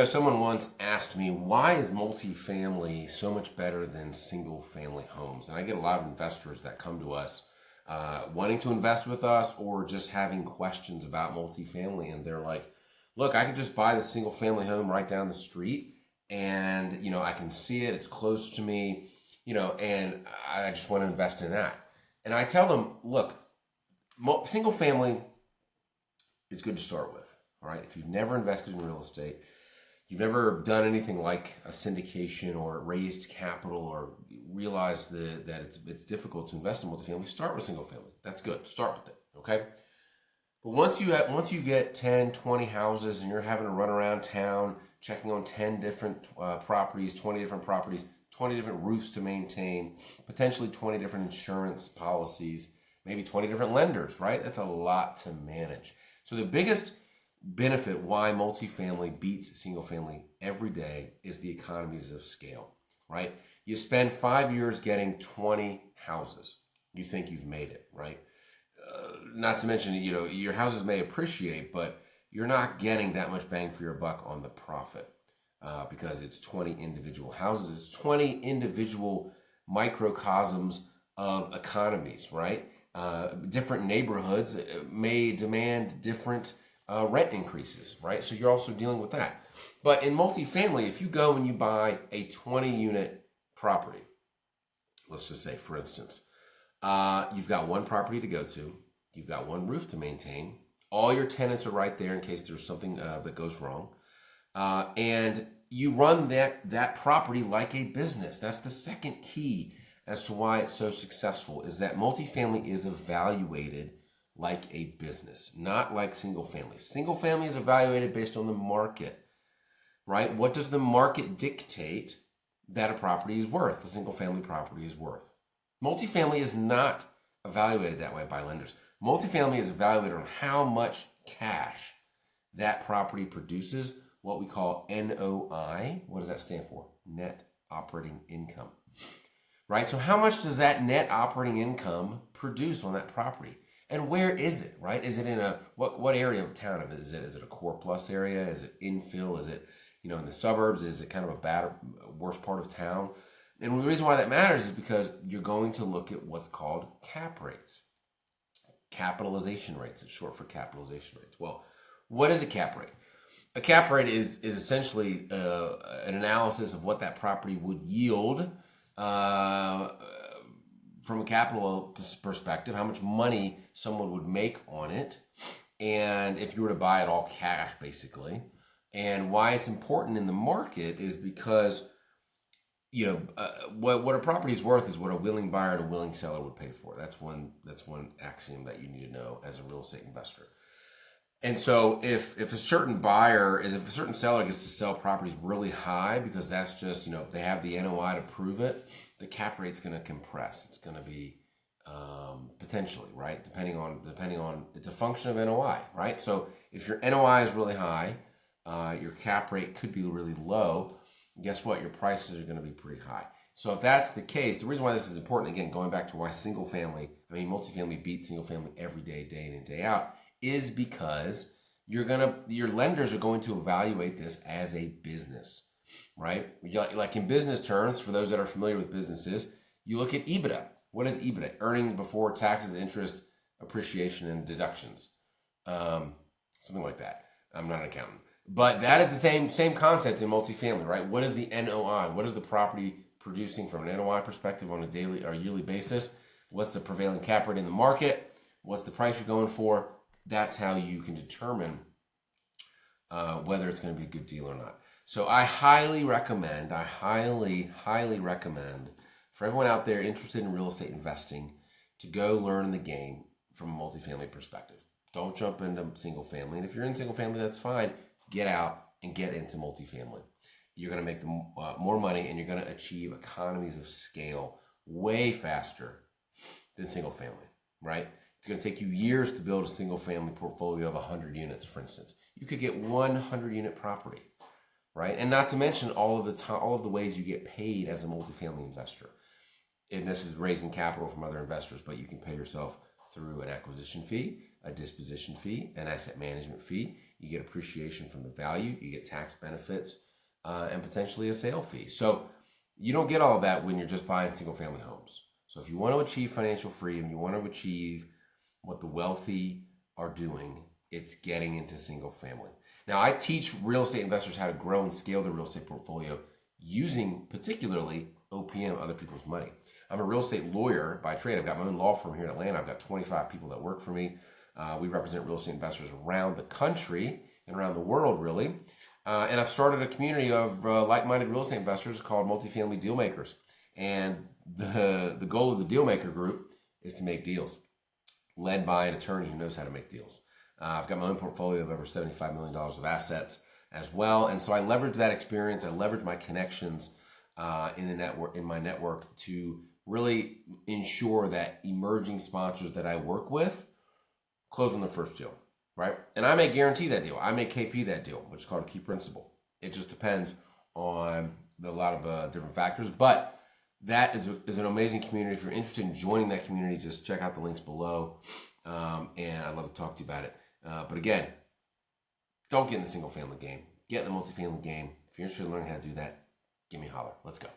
Someone once asked me, why is multifamily so much better than single family homes? And I get a lot of investors that come to us wanting to invest with us or just having questions about multifamily. And they're like, look, I could just buy the single family home right down the street and, I can see it. It's close to me, and I just want to invest in that. And I tell them, look, single family is good to start with. All right. If you've never invested in real estate, you've never done anything like a syndication or raised capital or realized that it's difficult to invest in multifamily, start with single family. That's good. Start with it. Okay. But once you get 10, 20 houses and you're having to run around town checking on 10 different properties, 20 different properties, 20 different roofs to maintain, potentially 20 different insurance policies, maybe 20 different lenders, right? That's a lot to manage. So the biggest benefit why multifamily beats single family every day is the economies of scale, right? You spend 5 years getting 20 houses. You think you've made it, right? Not to mention, your houses may appreciate, but you're not getting that much bang for your buck on the profit because it's 20 individual houses. It's 20 individual microcosms of economies, right? Different neighborhoods may demand different rent increases, right? So you're also dealing with that. But in multifamily, if you go and you buy a 20-unit property, let's just say, for instance, you've got one property to go to, you've got one roof to maintain, all your tenants are right there in case there's something that goes wrong, and you run that property like a business. That's the second key as to why it's so successful, is that multifamily is evaluated like a business, not like single family. Single family is evaluated based on the market, right? What does the market dictate that a property is worth, a single family property is worth? Multifamily is not evaluated that way by lenders. Multifamily is evaluated on how much cash that property produces, what we call NOI. What does that stand for? Net operating income, right? So how much does that net operating income produce on that property? And where is it, right? Is it in what area of town is it? Is it a core plus area? Is it infill? Is it, in the suburbs? Is it kind of a bad or worse part of town? And the reason why that matters is because you're going to look at what's called cap rates. Capitalization rates, it's short for capitalization rates. Well, what is a cap rate? A cap rate is essentially an analysis of what that property would yield from a capital perspective, how much money someone would make on it, and if you were to buy it all cash, basically. And why it's important in the market is because what a property is worth is what a willing buyer and a willing seller would pay for. That's one axiom that you need to know as a real estate investor. And so if a certain seller gets to sell properties really high because that's just, they have the NOI to prove it, the cap rate's going to compress. It's going to be potentially, right? Depending on, it's a function of NOI, right? So if your NOI is really high, your cap rate could be really low. Guess what? Your prices are going to be pretty high. So if that's the case, the reason why this is important, again, going back to why multifamily beats single family every day, day in and day out, is because your lenders are going to evaluate this as a business, right? Like in business terms, for those that are familiar with businesses, you look at EBITDA. What is EBITDA? Earnings before taxes, interest, appreciation, and deductions. Something like that. I'm not an accountant. But that is the same concept in multifamily, right? What is the NOI? What is the property producing from an NOI perspective on a daily or yearly basis? What's the prevailing cap rate in the market? What's the price you're going for? That's how you can determine whether it's going to be a good deal or not. So I highly recommend for everyone out there interested in real estate investing to go learn the game from a multifamily perspective. Don't jump into single family. And if you're in single family, that's fine. Get out and get into multifamily. You're going to make more money and you're going to achieve economies of scale way faster than single family, right? It's going to take you years to build a single family portfolio of 100 units, for instance. You could get 100 unit property, right? And not to mention all of the ways you get paid as a multifamily investor. And this is raising capital from other investors, but you can pay yourself through an acquisition fee, a disposition fee, an asset management fee. you get appreciation from the value, you get tax benefits, and potentially a sale fee. So you don't get all of that when you're just buying single family homes. So if you want to achieve financial freedom, you want to achieve what the wealthy are doing, it's getting into single family. Now, I teach real estate investors how to grow and scale their real estate portfolio using particularly OPM, other people's money. I'm a real estate lawyer by trade. I've got my own law firm here in Atlanta. I've got 25 people that work for me. We represent real estate investors around the country and around the world, really. And I've started a community of like-minded real estate investors called Multifamily Dealmakers. And the goal of the Dealmaker group is to make deals, led by an attorney who knows how to make deals. I've got my own portfolio of over $75 million of assets as well. And so I leverage that experience. I leverage my connections in my network to really ensure that emerging sponsors that I work with close on their first deal, right? And I may guarantee that deal. I may KP that deal, which is called a key principal. It just depends on a lot of different factors. But that is an amazing community. If you're interested in joining that community, just check out the links below. And I'd love to talk to you about it. But again, don't get in the single family game. Get in the multifamily game. If you're interested in learning how to do that, give me a holler. Let's go.